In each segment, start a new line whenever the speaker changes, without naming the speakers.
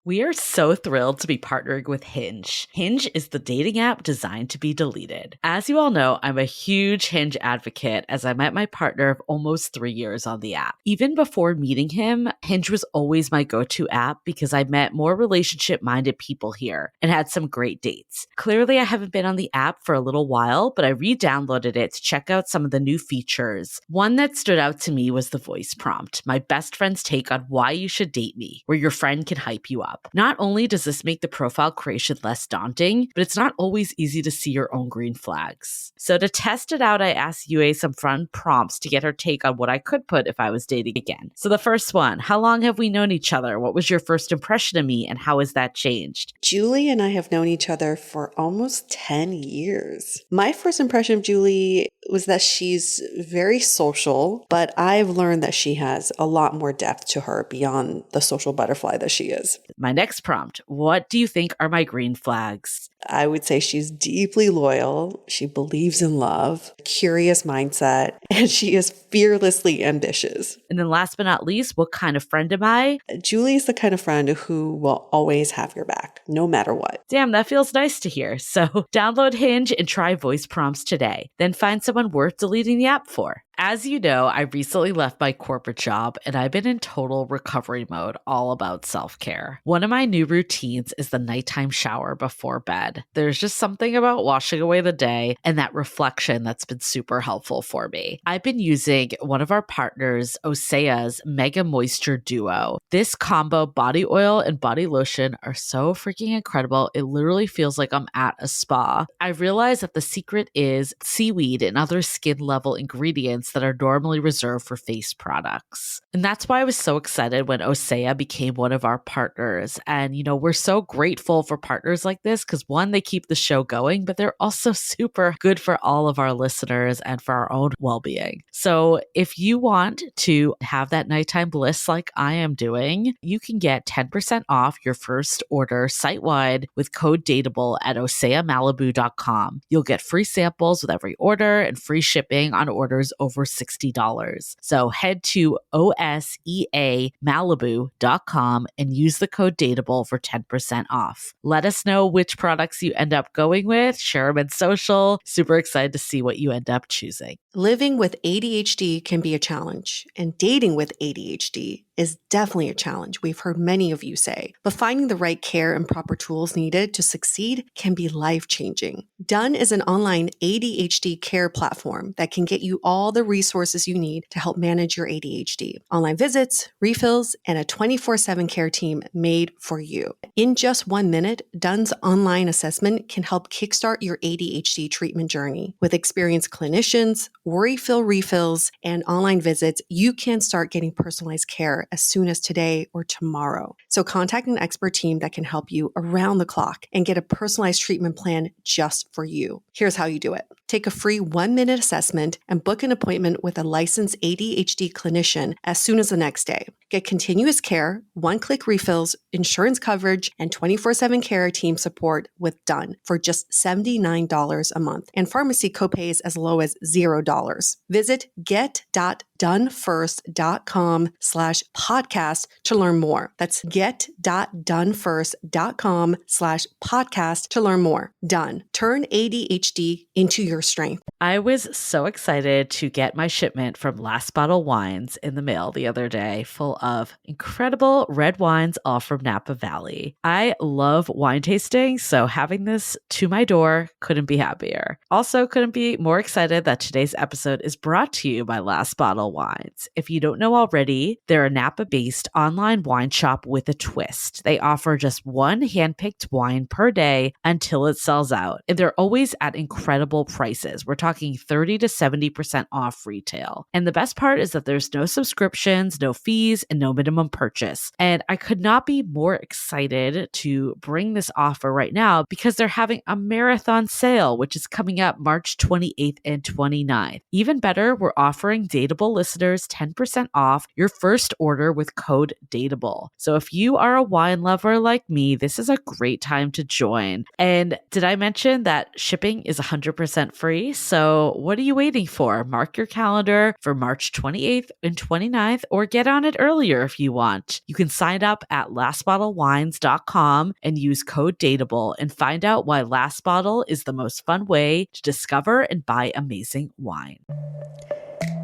We are so thrilled to be partnering with Hinge. Hinge is the dating app designed to be deleted. As you all know, I'm a huge Hinge advocate as I met my partner of almost 3 years on the app. Even before meeting him, Hinge was always my go-to app because I met more relationship-minded people here and had some great dates. Clearly, I haven't been on the app for a little while, but I re-downloaded it to check out some of the new features. One that stood out to me was the voice prompt, my best friend's take on why you should date me, where your friend can hype you up. Not only does this make the profile creation less daunting, but it's not always easy to see your own green flags. So to test it out, I asked Yue some fun prompts to get her take on what I could put if I was dating again. So the first one, how long have we known each other? What was your first impression of me and how has that changed?
Julie and I have known each other for almost 10 years. My first impression of Julie was that she's very social, but I've learned that she has a lot more depth to her beyond the social butterfly that she is.
My next prompt, what do you think are my green flags?
I would say she's deeply loyal. She believes in love, curious mindset, and she is fearlessly ambitious.
And then last but not least, what kind of friend am I?
Julie is the kind of friend who will always have your back, no matter what.
Damn, that feels nice to hear. So download Hinge and try voice prompts today. Then find someone worth deleting the app for. As you know, I recently left my corporate job and I've been in total recovery mode, all about self-care. One of my new routines is the nighttime shower before bed. There's just something about washing away the day and that reflection that's been super helpful for me. I've been using one of our partners, Osea's Mega Moisture Duo. This combo body oil and body lotion are so freaking incredible. It literally feels like I'm at a spa. I realized that the secret is seaweed and other skin level ingredients that are normally reserved for face products. And that's why I was so excited when Osea became one of our partners. And, we're so grateful for partners like this because one, they keep the show going, but they're also super good for all of our listeners and for our own well-being. So if you want to have that nighttime bliss like I am doing, you can get 10% off your first order site-wide with code Dateable at oseamalibu.com. You'll get free samples with every order and free shipping on orders over $60. So head to oseamalibu.com and use the code Dateable for 10% off. Let us know which products you end up going with, share them in social. Super excited to see what you end up choosing.
Living with ADHD can be a challenge, and dating with ADHD is definitely a challenge. We've heard many of you say, but finding the right care and proper tools needed to succeed can be life-changing. DUN is an online ADHD care platform that can get you all the resources you need to help manage your ADHD. Online visits, refills, and a 24/7 care team made for you. In just 1 minute, DUN's online assessment can help kickstart your ADHD treatment journey. With experienced clinicians, worry-fill refills, and online visits, you can start getting personalized care as soon as today or tomorrow. So contact an expert team that can help you around the clock and get a personalized treatment plan just for you. Here's how you do it. Take a free 1-minute assessment and book an appointment with a licensed ADHD clinician as soon as the next day. Get continuous care, one-click refills, insurance coverage, and 24/7 care team support with DUN for just $79 a month, and pharmacy copays as low as $0. Visit get.dunfirst.com/podcast to learn more. That's get.dunfirst.com/podcast to learn more. DUN. Turn ADHD into your strength.
I was so excited to get my shipment from Last Bottle Wines in the mail the other day, full of incredible red wines, all from Napa Valley. I love wine tasting, so having this to my door couldn't be happier. Also, couldn't be more excited that today's episode is brought to you by Last Bottle Wines. If you don't know already, they're a Napa-based online wine shop with a twist. They offer just one handpicked wine per day until it sells out, and they're always at incredible prices. We're talking 30 to 70% off retail. And the best part is that there's no subscriptions, no fees, and no minimum purchase. And I could not be more excited to bring this offer right now because they're having a marathon sale, which is coming up March 28th and 29th. Even better, we're offering Dateable listeners 10% off your first order with code Dateable. So if you are a wine lover like me, this is a great time to join. And did I mention that shipping is 100% free? So what are you waiting for? Mark your calendar for March 28th and 29th, or get on it earlier if you want. You can sign up at lastbottlewines.com and use code Dateable and find out why Last Bottle is the most fun way to discover and buy amazing wine.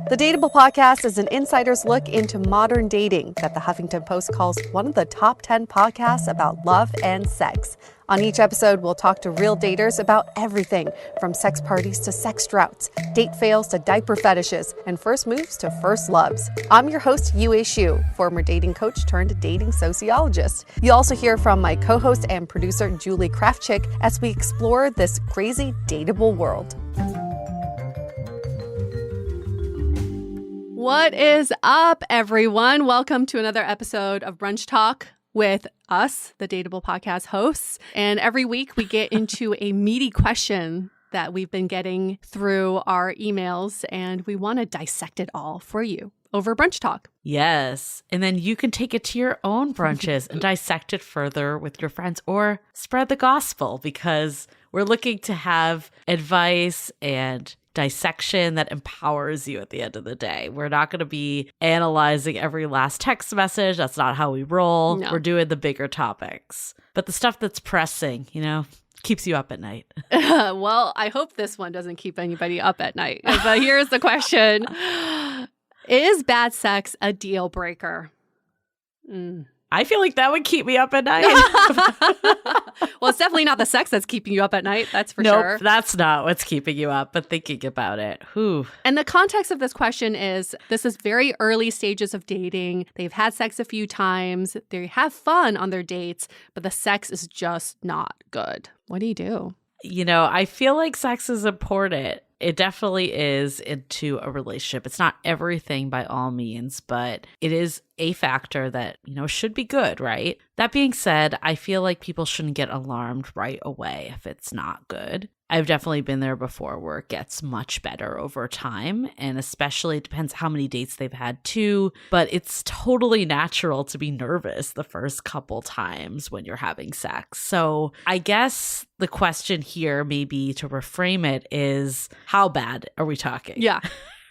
The Dateable podcast is an insider's look into modern dating that the Huffington Post calls one of the top 10 podcasts about love and sex. On each episode, we'll talk to real daters about everything from sex parties to sex droughts, date fails to diaper fetishes, and first moves to first loves. I'm your host, Yue Xu, former dating coach turned dating sociologist. You'll also hear from my co-host and producer, Julie Krafchick, as we explore this crazy dateable world. What is up, everyone? Welcome to another episode of Brunch Talk with us, the Dateable podcast hosts. And every week we get into a meaty question that we've been getting through our emails, and we want to dissect it all for you over Brunch Talk.
Yes. And then you can take it to your own brunches and dissect it further with your friends, or spread the gospel, because we're looking to have advice and dissection that empowers you at the end of the day. We're not going to be analyzing every last text message. That's not how we roll. No. We're doing the bigger topics. But the stuff that's pressing, keeps you up at night.
Well, I hope this one doesn't keep anybody up at night. But here's the question. Is bad sex a deal breaker?
I feel like that would keep me up at night.
Well, it's definitely not the sex that's keeping you up at night. That's for
sure.
Nope,
that's not what's keeping you up, but thinking about it. Whew.
And the context of this question is, this is very early stages of dating. They've had sex a few times. They have fun on their dates, but the sex is just not good. What do you do?
I feel like sex is important. It definitely is into a relationship. It's not everything by all means, but it is a factor that, should be good, right? That being said, I feel like people shouldn't get alarmed right away if it's not good. I've definitely been there before where it gets much better over time, and especially it depends how many dates they've had too, but it's totally natural to be nervous the first couple times when you're having sex. So I guess the question here, maybe to reframe it, is how bad are we talking?
Yeah.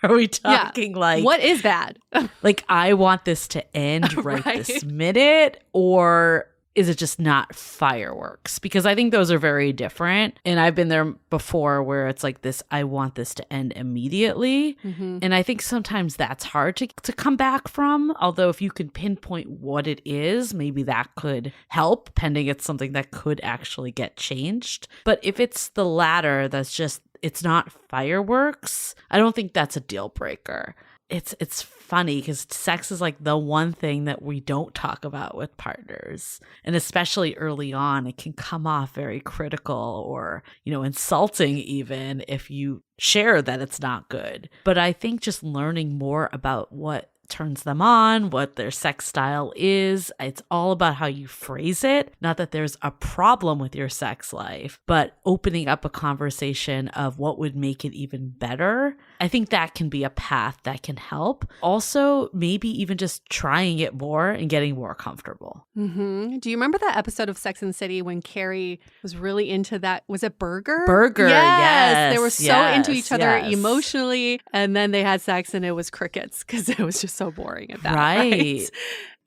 Are we talking like...
What is bad?
Like, I want this to end right this minute, or is it just not fireworks? Because I think those are very different. And I've been there before where it's like this, I want this to end immediately. Mm-hmm. And I think sometimes that's hard to come back from. Although if you can pinpoint what it is, maybe that could help, pending it's something that could actually get changed. But if it's the latter, that's just, it's not fireworks, I don't think that's a deal breaker. It's funny because sex is like the one thing that we don't talk about with partners. And especially early on, it can come off very critical or, insulting even if you share that it's not good. But I think just learning more about what turns them on, what their sex style is. It's all about how you phrase it. Not that there's a problem with your sex life, but opening up a conversation of what would make it even better. I think that can be a path that can help. Also, maybe even just trying it more and getting more comfortable.
Mm-hmm. Do you remember that episode of Sex and the City when Carrie was really into that? Was it Burger?
Burger, yes.
They were so into each other emotionally, and then they had sex and it was crickets because it was just so boring at that. Right.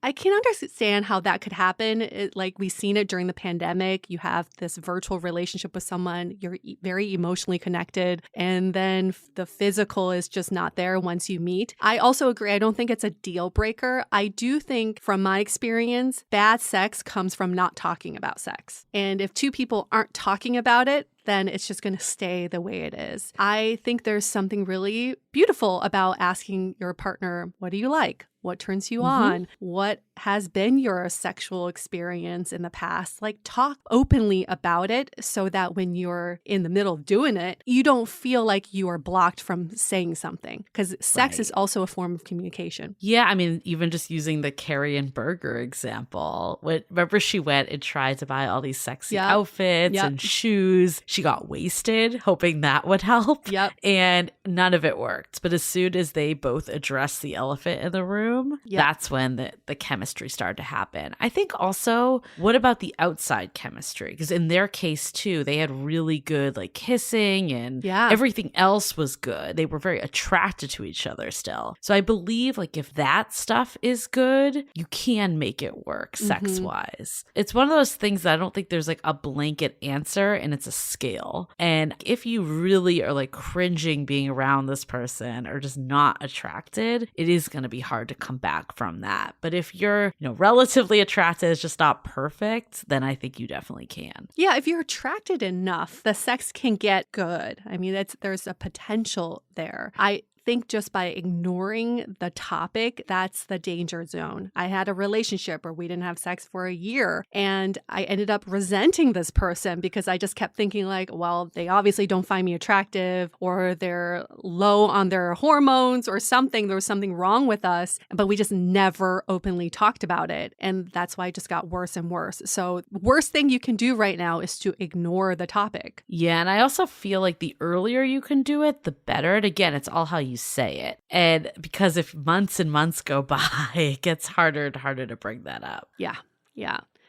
I can understand how that could happen. Like, we've seen it during the pandemic. You have this virtual relationship with someone, you're very emotionally connected, and then the physical is just not there once you meet. I also agree. I don't think it's a deal breaker. I do think, from my experience, bad sex comes from not talking about sex. And if two people aren't talking about it, then it's just going to stay the way it is. I think there's something really beautiful about asking your partner, what do you like? What turns you on? What has been your sexual experience in the past, like talk openly about it so that when you're in the middle of doing it, you don't feel like you are blocked from saying something, because sex is also a form of communication.
Yeah, I mean, even just using the Carrie and Berger example. Remember she went and tried to buy all these sexy outfits and shoes. She got wasted, hoping that would help. And none of it worked. But as soon as they both addressed the elephant in the room, that's when the chemistry started to happen. I think also, what about the outside chemistry? Because in their case too, they had really good like kissing and everything else was good. They were very attracted to each other still. So I believe like if that stuff is good, you can make it work sex wise. It's one of those things that I don't think there's like a blanket answer, and it's a scale. And if you really are like cringing being around this person or just not attracted, it is going to be hard to come back from that. But if you're, relatively attracted, it's just not perfect, then I think you definitely can.
Yeah, if you're attracted enough, the sex can get good. I mean, there's a potential there. I think just by ignoring the topic, that's the danger zone. I had a relationship where we didn't have sex for a year, and I ended up resenting this person because I just kept thinking like, well, they obviously don't find me attractive, or they're low on their hormones or something. There was something wrong with us, but we just never openly talked about it. And that's why it just got worse and worse. So worst thing you can do right now is to ignore the topic.
Yeah, and I also feel like the earlier you can do it, the better. And again, it's all how you say it. And because if months and months go by, it gets harder and harder to bring that up.
Yeah.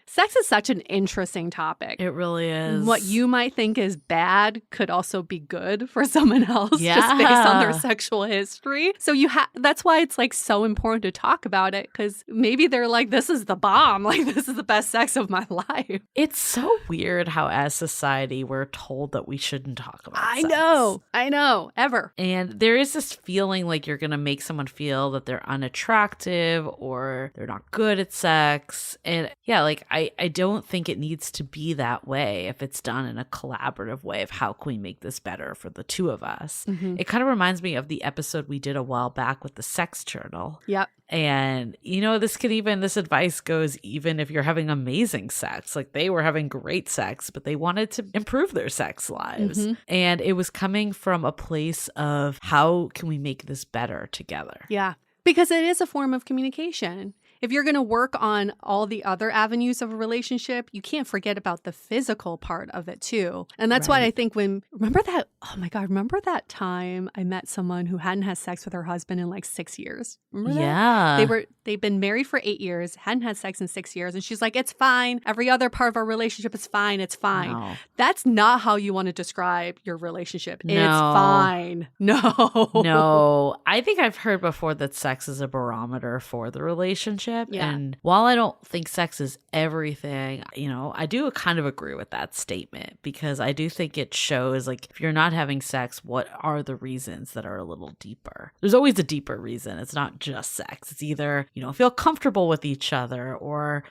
Sex is such an interesting topic.
It really is.
What you might think is bad could also be good for someone else just based on their sexual history. So that's why it's like so important to talk about it, because maybe they're like, this is the bomb. Like, this is the best sex of my life.
It's so weird how as society we're told that we shouldn't talk about sex.
I know, ever.
And there is this feeling like you're going to make someone feel that they're unattractive or they're not good at sex. And yeah, like I don't think it needs to be that way if it's done in a collaborative way of how can we make this better for the two of us. It kind of reminds me of the episode we did a while back with the sex journal. And, this advice goes even if you're having amazing sex, like they were having great sex, but they wanted to improve their sex lives. And it was coming from a place of how can we make this better together?
Yeah, because it is a form of communication. If you're going to work on all the other avenues of a relationship, you can't forget about the physical part of it too. And that's why I think remember that time I met someone who hadn't had sex with her husband in like 6 years? Remember that? They'd been married for 8 years, hadn't had sex in 6 years. And she's like, it's fine. Every other part of our relationship is fine. It's fine.
No.
That's not how you want to describe your relationship. No. It's fine.
No. I think I've heard before that sex is a barometer for the relationship.
Yeah.
And while I don't think sex is everything, I do kind of agree with that statement, because I do think it shows like if you're not having sex, what are the reasons that are a little deeper? There's always a deeper reason. It's not just sex. It's either, feel comfortable with each other, or,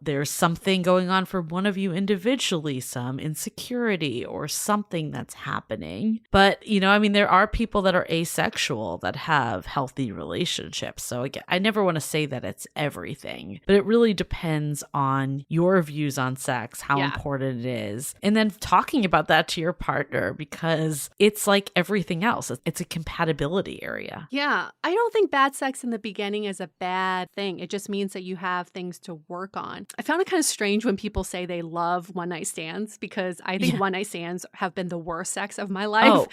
there's something going on for one of you individually, some insecurity or something that's happening. But, there are people that are asexual that have healthy relationships. So again, I never want to say that it's everything, but it really depends on your views on sex, how important it is, and then talking about that to your partner, because it's like everything else. It's a compatibility area.
Yeah. I don't think bad sex in the beginning is a bad thing. It just means that you have things to work on. I found it kind of strange when people say they love one-night stands, because I think one-night stands have been the worst sex of my life.
Oh,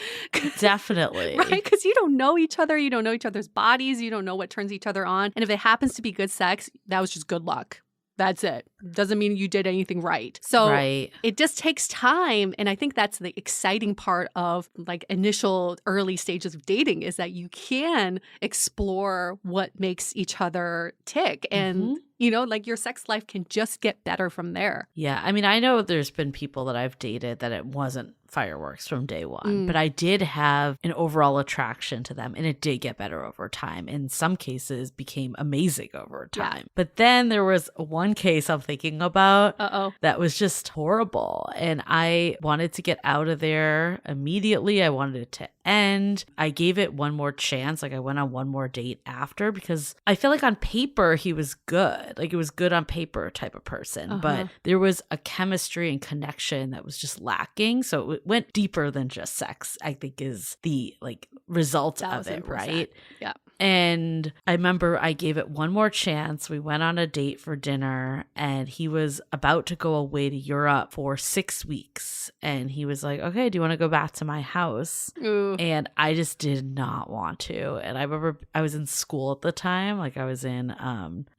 definitely.
Right? Because you don't know each other. You don't know each other's bodies. You don't know what turns each other on. And if it happens to be good sex, that was just good luck. That's it. Doesn't mean you did anything right. So it just takes time. And I think that's the exciting part of like initial early stages of dating, is that you can explore what makes each other tick. And like your sex life can just get better from there.
Yeah. I mean, I know there's been people that I've dated that it wasn't fireworks from day one, but I did have an overall attraction to them, and it did get better over time. In some cases became amazing over time. But then there was one case I'm thinking about.
Uh-oh.
That was just horrible. And I wanted to get out of there immediately. I wanted it to end. I gave it one more chance. Like I went on one more date after because I feel like on paper he was good. Like it was good on paper type of person. But there was a chemistry and connection that was just lacking. So it went deeper than just sex, I think is the like result of it, right?
Yeah.
And I remember I gave it one more chance. We went on a date for dinner and he was about to go away to Europe for 6 weeks. And he was like, okay, do you want to go back to my house?
Ooh.
And I just did not want to. And I remember I was in school at the time. Like I was in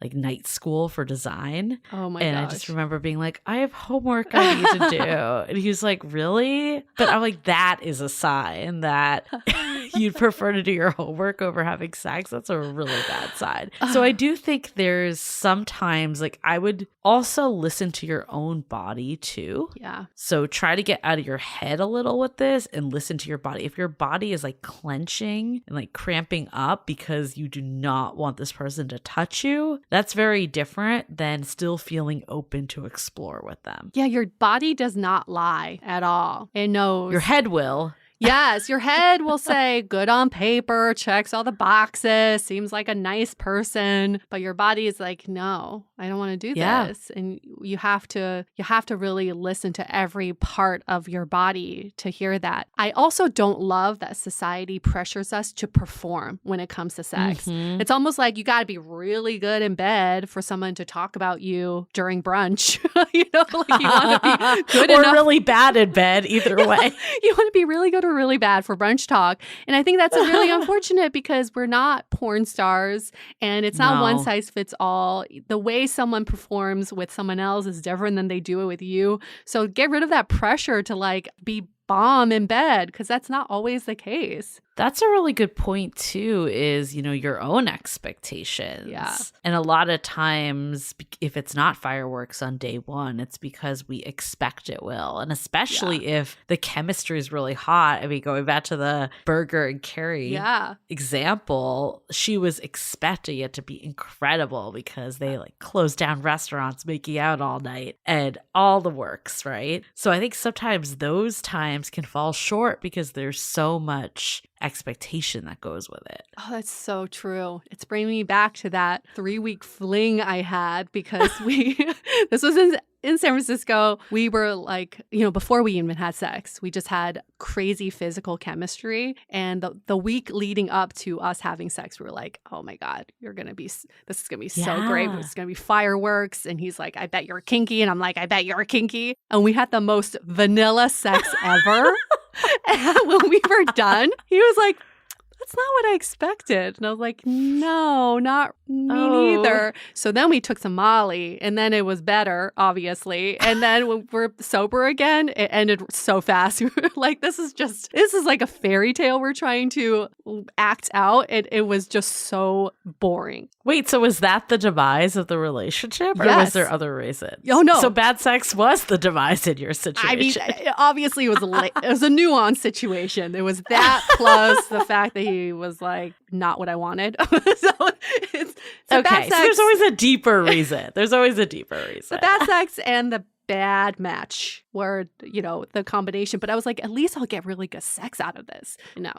like night school for design.
Oh my
gosh. And I just remember being like, I have homework I need to do. And he was like, really? But I'm like, that is a sign that you'd prefer to do your homework over having sex. That's a really bad sign. So I do think there's sometimes like I would also listen to your own body too.
Yeah.
So try to get out of your head a little with this and listen to your body. If your body is like clenching and like cramping up because you do not want this person to touch you, that's very different than still feeling open to explore with them.
Yeah, your body does not lie at all. It knows.
Your head will.
Yes, your head will say good on paper, checks all the boxes, seems like a nice person, but your body is like, no, I don't want to do this. And you have to really listen to every part of your body to hear that. I also don't love that society pressures us to perform when it comes to sex.
Mm-hmm.
It's almost like you got to be really good in bed for someone to talk about you during brunch. Like you want to be good
or
enough.
really bad in bed, either way.
You want to be really good or really bad for brunch talk. And I think that's really unfortunate because we're not porn stars and it's not one size fits all. The way someone performs with someone else is different than they do it with you. So get rid of that pressure to like be bomb in bed because that's not always the case.
That's a really good point too, is, you know, your own expectations.
Yeah.
And a lot of times, if it's not fireworks on day one, it's because we expect it will. And especially if the chemistry is really hot. I mean, going back to the Burger and Carrie example, she was expecting it to be incredible because they like closed down restaurants, making out all night and all the works, right? So I think sometimes those times can fall short because there's so much expectation that goes with it.
Oh, that's so true. It's bringing me back to that 3-week fling I had because this was in San Francisco. We were like, you know, before we even had sex, we just had crazy physical chemistry. And the week leading up to us having sex, we were like, oh my God, this is going to be so great. It's going to be fireworks. And he's like, I bet you're kinky. And I'm like, I bet you're kinky. And we had the most vanilla sex ever. And when we were done, he was like, that's not what I expected. And I was like, no, not me neither. So then we took some Molly and then it was better, obviously. And then when we're sober again, it ended so fast. We were like, this is like a fairy tale we're trying to act out. And it was just so boring.
Wait, so was that the demise of the relationship or was there other reasons?
Oh, no.
So bad sex was the demise in your situation.
I mean, obviously it was it was a nuanced situation. It was that plus the fact that he was like not what I wanted. So
okay, so there's always a deeper reason. The
bad sex and the bad match were, you know, the combination. But I was like, at least I'll get really good sex out of this. No,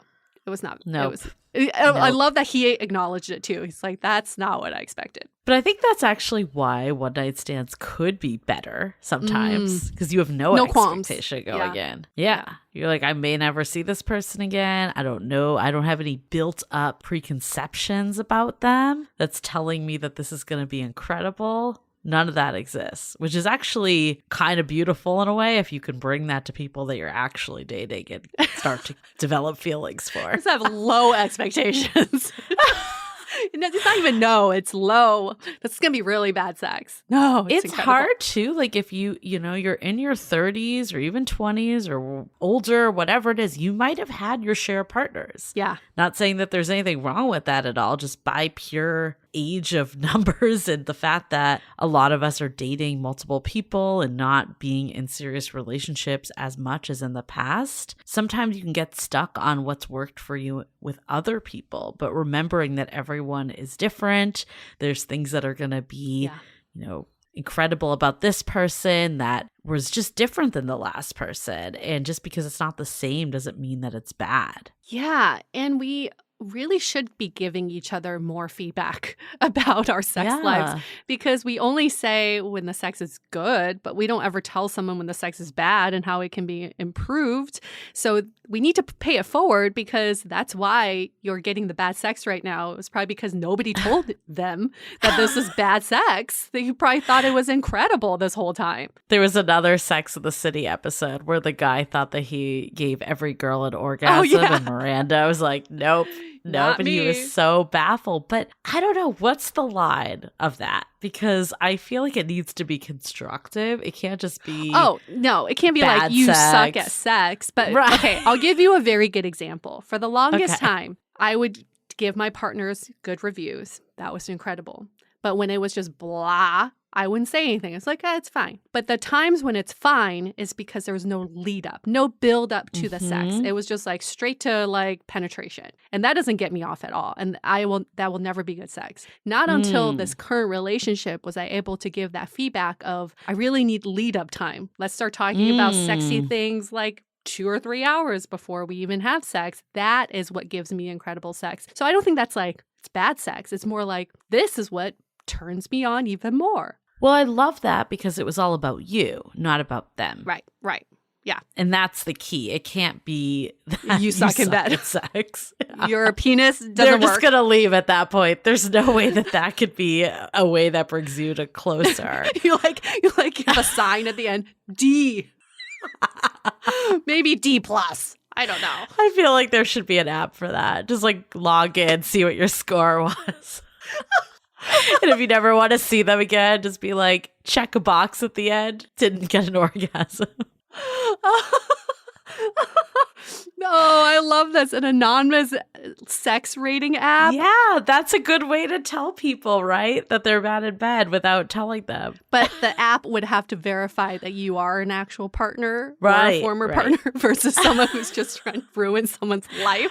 it was not.
No.
I love that he acknowledged it too. He's like, that's not what I expected.
But I think that's actually why one night stands could be better sometimes because you have no expectation going in. Yeah. You're like, I may never see this person again. I don't know. I don't have any built up preconceptions about them that's telling me that this is going to be incredible. None of that exists, which is actually kind of beautiful in a way if you can bring that to people that you're actually dating and start to develop feelings for.
Just have low expectations. It's not even it's low. That's going to be really bad sex. No,
it's hard too. Like if you're in your 30s or even 20s or older, whatever it is, you might have had your share of partners.
Yeah.
Not saying that there's anything wrong with that at all, just by pure age of numbers and the fact that a lot of us are dating multiple people and not being in serious relationships as much as in the past. Sometimes you can get stuck on what's worked for you with other people, but remembering that everyone is different. There's things that are going to be, incredible about this person that was just different than the last person. And just because it's not the same doesn't mean that it's bad.
Yeah. And we really should be giving each other more feedback about our sex lives, because we only say when the sex is good, but we don't ever tell someone when the sex is bad and how it can be improved. So we need to pay it forward, because that's why you're getting the bad sex right now. It's probably because nobody told them that this is bad sex. That you probably thought it was incredible this whole time.
There was another Sex and the City episode where the guy thought that he gave every girl an orgasm, and Miranda was like, nope. Nope, and he was so baffled. But I don't know, what's the line of that? Because I feel like it needs to be constructive. It can't just be
no, it can't be like you suck at sex. But okay, I'll give you a very good example. For the longest time, I would give my partners good reviews. That was incredible. But when it was just blah, I wouldn't say anything. It's like, it's fine. But the times when it's fine is because there was no lead up, no build up to the sex. It was just like straight to like penetration. And that doesn't get me off at all. And that will never be good sex. Not until this current relationship was I able to give that feedback of, I really need lead up time. Let's start talking about sexy things like 2 or 3 hours before we even have sex. That is what gives me incredible sex. So I don't think that's like, it's bad sex. It's more like, this is what turns me on even more.
Well, I love that because it was all about you, not about them.
Right. Yeah.
And that's the key. It can't be that
you suck in bed
at sex.
Your penis doesn't
They're
work.
just going to leave at that point. There's no way that could be a way that brings you to closer.
you have a sign at the end, D. Maybe D+. I don't know.
I feel like there should be an app for that. Just like log in, see what your score was. And if you never want to see them again, just be like, check a box at the end. Didn't get an orgasm.
No, I love this. An anonymous sex rating app.
Yeah, that's a good way to tell people, right? That they're bad in bed without telling them.
But the app would have to verify that you are an actual partner or a former partner versus someone who's just trying to ruin someone's life.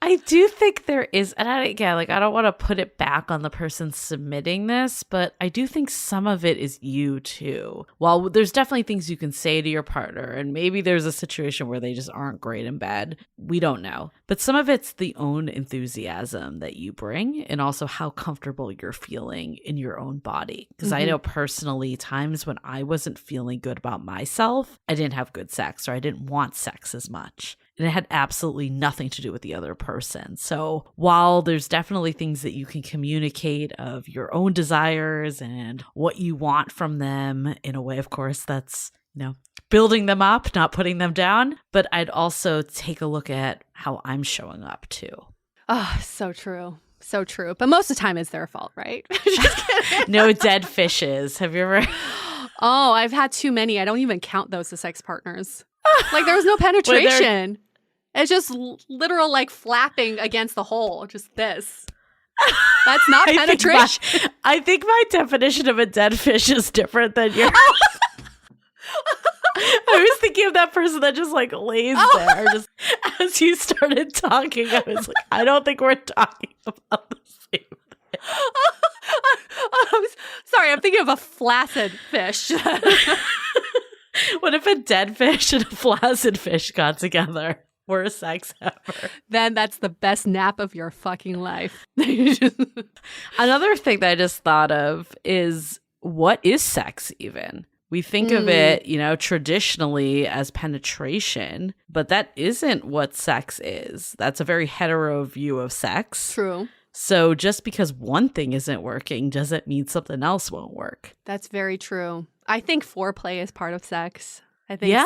I do think there is, and I don't want to put it back on the person submitting this, but I do think some of it is you too. While there's definitely things you can say to your partner, and maybe there's a situation where they just aren't great in bed, we don't know. But some of it's the own enthusiasm that you bring, and also how comfortable you're feeling in your own body. Because I know personally, times when I wasn't feeling good about myself, I didn't have good sex, or I didn't want sex as much. And it had absolutely nothing to do with the other person. So while there's definitely things that you can communicate of your own desires and what you want from them in a way, of course, that's, building them up, not putting them down. But I'd also take a look at how I'm showing up too.
Oh, so true. So true. But most of the time it's their fault, right?
No dead fishes. Have you ever?
Oh, I've had too many. I don't even count those as sex partners. Like there was no penetration. It's just literal like flapping against the hole. Just this. That's not penetration.
I think my definition of a dead fish is different than yours. I was thinking of that person that just like lays there. Just as you started talking, I was like, I don't think we're talking about the same thing.
Sorry, I'm thinking of a flaccid fish.
What if a dead fish and a flaccid fish got together? Worst sex ever.
Then that's the best nap of your fucking life.
Another thing that I just thought of is, what is sex even? We think of it, traditionally as penetration, but that isn't what sex is. That's a very hetero view of sex.
True.
So just because one thing isn't working doesn't mean something else won't work.
That's very true. I think foreplay is part of sex. I think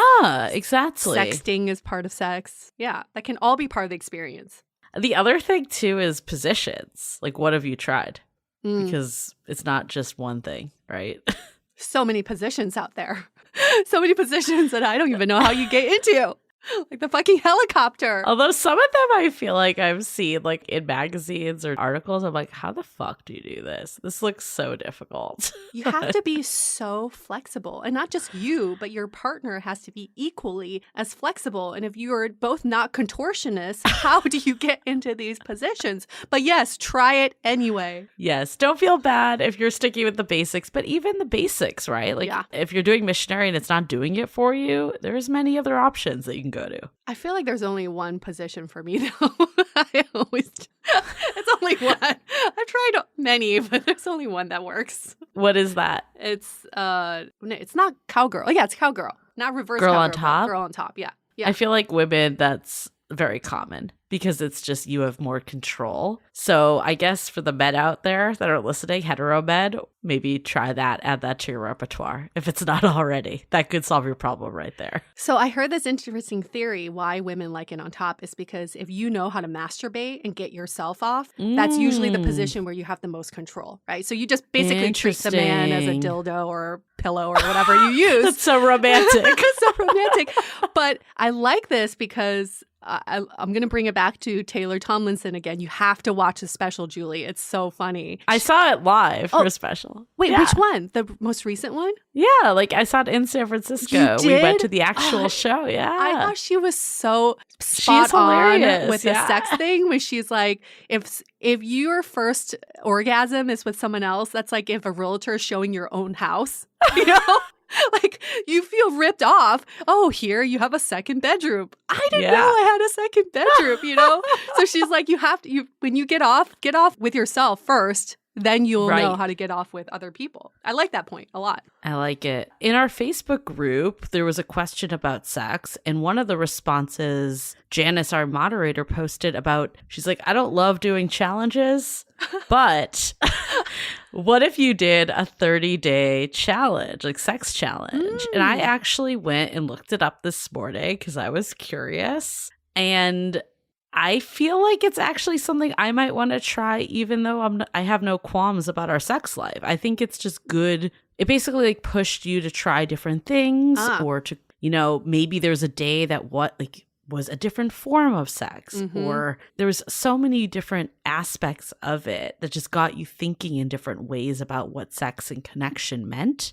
exactly.
Sexting is part of sex. Yeah, that can all be part of the experience.
The other thing too is positions. Like, what have you tried? Because it's not just one thing, right?
So many positions out there. So many positions that I don't even know how you get into. Like the fucking helicopter.
Although some of them I feel like I've seen like in magazines or articles. I'm like, how the fuck do you do this? This looks so difficult.
You have to be so flexible. And not just you, but your partner has to be equally as flexible. And if you are both not contortionists, how do you get into these positions? But yes, try it anyway.
Yes. Don't feel bad if you're sticking with the basics, but even the basics, right? Like if you're doing missionary and it's not doing it for you, there's many other options that you can go to.
I feel like there's only one position for me though. It's only one. I've tried many, but there's only one that works.
What is that?
It's not cowgirl. Oh, yeah, it's cowgirl. Not reverse
girl
cowgirl,
on top.
Girl on top. Yeah.
I feel like women, that's very common because it's just you have more control. So I guess for the men out there that are listening, hetero men, maybe try that, add that to your repertoire if it's not already. That could solve your problem right there.
So I heard this interesting theory why women like it on top is because if you know how to masturbate and get yourself off, that's usually the position where you have the most control, right? So you just basically treat the man as a dildo or pillow or whatever you use.
That's so romantic.
It's so romantic. But I like this because I'm going to bring it back to Taylor Tomlinson again. You have to watch the special, Julie. It's so funny.
I saw it live for a special.
Wait, which one? The most recent one?
Yeah, like I saw it in San Francisco. We went to the actual show. Yeah.
I thought she was so spot on with the sex thing when she's like, if your first orgasm is with someone else, that's like if a realtor is showing your own house, you know? Like, you feel ripped off. Oh, here you have a second bedroom. I didn't know I had a second bedroom, you know? So she's like, when you get off with yourself first, then you'll know how to get off with other people. I like that point a lot.
I like it. In our Facebook group, there was a question about sex, and one of the responses, Janice, our moderator, posted about, she's like, I don't love doing challenges, but what if you did a 30-day challenge, like sex challenge? And I actually went and looked it up this morning because I was curious. And I feel like it's actually something I might want to try, even though I have no qualms about our sex life. I think it's just good. It basically like pushed you to try different things or to, maybe there's a day that was a different form of sex, or there was so many different aspects of it that just got you thinking in different ways about what sex and connection meant.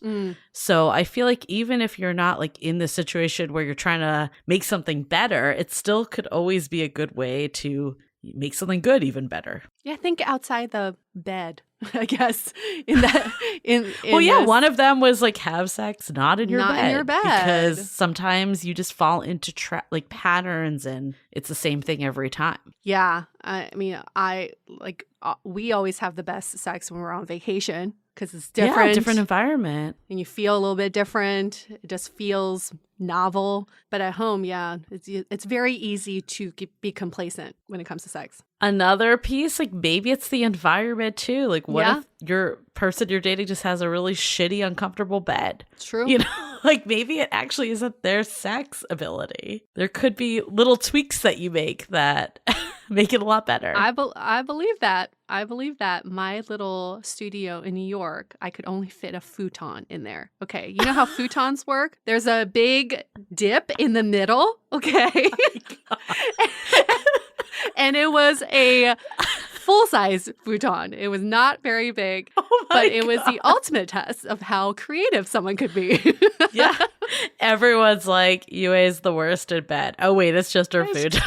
So I feel like even if you're not like in the situation where you're trying to make something better, it still could always be a good way to make something good even better.
Yeah, think outside the bed, I guess.
One of them was like have sex not in your bed. Because sometimes you just fall into patterns and it's the same thing every time.
Yeah. I mean, we always have the best sex when we're on vacation because it's different.
Yeah, different environment.
And you feel a little bit different. It just feels novel. But at home, it's very easy to be complacent when it comes to sex.
Another piece, like maybe it's the environment too. Like what if your person you're dating just has a really shitty, uncomfortable bed?
True.
Like maybe it actually isn't their sex ability. There could be little tweaks that you make that make it a lot better.
I believe that. I believe that my little studio in New York, I could only fit a futon in there. Okay. You know how futons work? There's a big dip in the middle. Okay. And it was a full-size futon. It was not very big, but it was the ultimate test of how creative someone could be.
Yeah. Everyone's like, Yue is the worst in bed. Oh, wait, it's just her futon.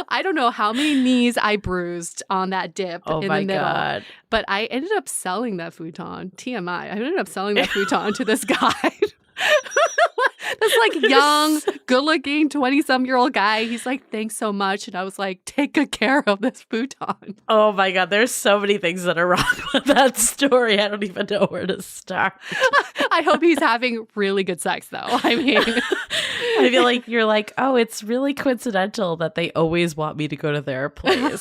I don't know how many knees I bruised on that dip in the middle. God. But I ended up selling that futon. TMI. I ended up selling that futon to this guy. This like young, good-looking 20-some-year-old guy. He's like, thanks so much. And I was like, take good care of this futon.
Oh my God. There's so many things that are wrong with that story. I don't even know where to start.
I hope he's having really good sex though. I mean,
I feel like you're like, oh, it's really coincidental that they always want me to go to their place.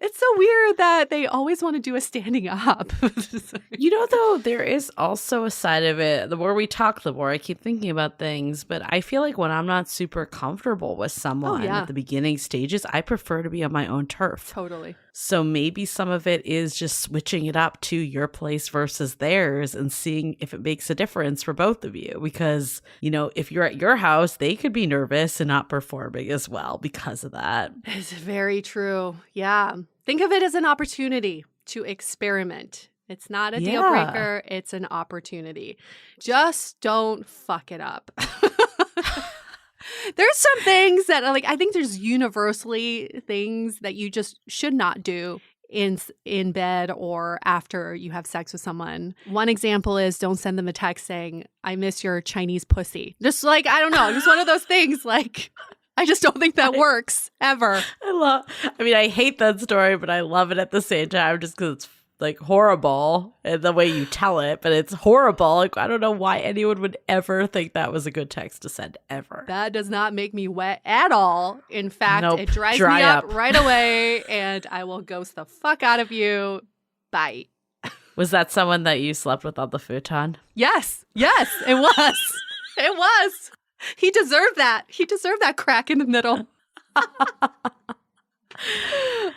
It's so weird that they always want to do a standing up.
Though, there is also a side of it. The more we talk, the more I keep thinking about things. But I feel like when I'm not super comfortable with someone at the beginning stages, I prefer to be on my own turf.
Totally.
So maybe some of it is just switching it up to your place versus theirs and seeing if it makes a difference for both of you. Because, if you're at your house, they could be nervous and not performing as well because of that.
It's very true. Yeah. Think of it as an opportunity to experiment. It's not a deal breaker. It's an opportunity. Just don't fuck it up. There's some things that I think there's universally things that you just should not do in bed or after you have sex with someone. One example is don't send them a text saying, I miss your Chinese pussy. Just I don't know, just one of those things I just don't think that works ever.
I hate that story, but I love it at the same time just because it's horrible in the way you tell it, but it's horrible. I don't know why anyone would ever think that was a good text to send ever.
That does not make me wet at all. In fact, it dries me up right away and I will ghost the fuck out of you. Bye.
Was that someone that you slept with on the futon?
Yes, it was. It was. He deserved that. He deserved that crack in the middle.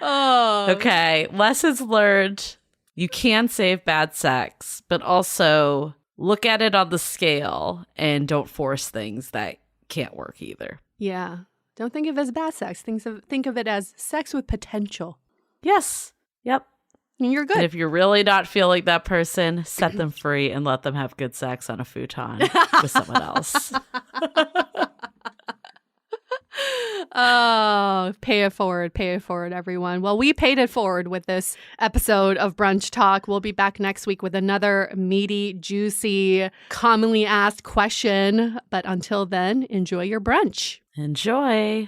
Oh.
Okay, lessons learned. You can save bad sex, but also look at it on the scale and don't force things that can't work either.
Yeah. Don't think of it as bad sex. Think of it as sex with potential.
Yes. Yep.
And you're good.
And if you're really not feeling that person, set them free and let them have good sex on a futon with someone else.
Oh, pay it forward, everyone. Well, we paid it forward with this episode of Brunch Talk. We'll be back next week with another meaty, juicy, commonly asked question. But until then, enjoy your brunch.
Enjoy.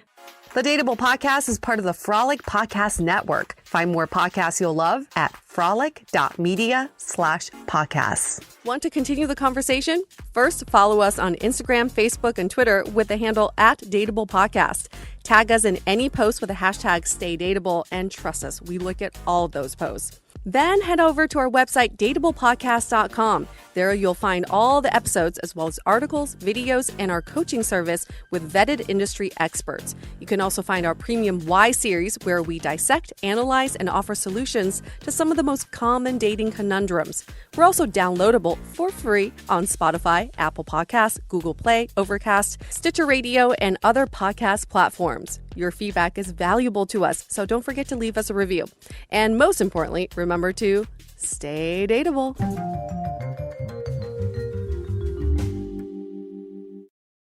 The Dateable podcast is part of the Frolic Podcast Network. Find more podcasts you'll love at frolic.media/podcasts. Want to continue the conversation? First, follow us on Instagram, Facebook, and Twitter with the handle @Dateable Podcast. Tag us in any post with the hashtag StayDateable, and trust us, we look at all of those posts. Then head over to our website, dateablepodcast.com. There you'll find all the episodes as well as articles, videos, and our coaching service with vetted industry experts. You can also find our premium Why series where we dissect, analyze, and offer solutions to some of the most common dating conundrums. We're also downloadable for free on Spotify, Apple Podcasts, Google Play, Overcast, Stitcher Radio, and other podcast platforms. Your feedback is valuable to us, so don't forget to leave us a review. And most importantly, remember to stay dateable.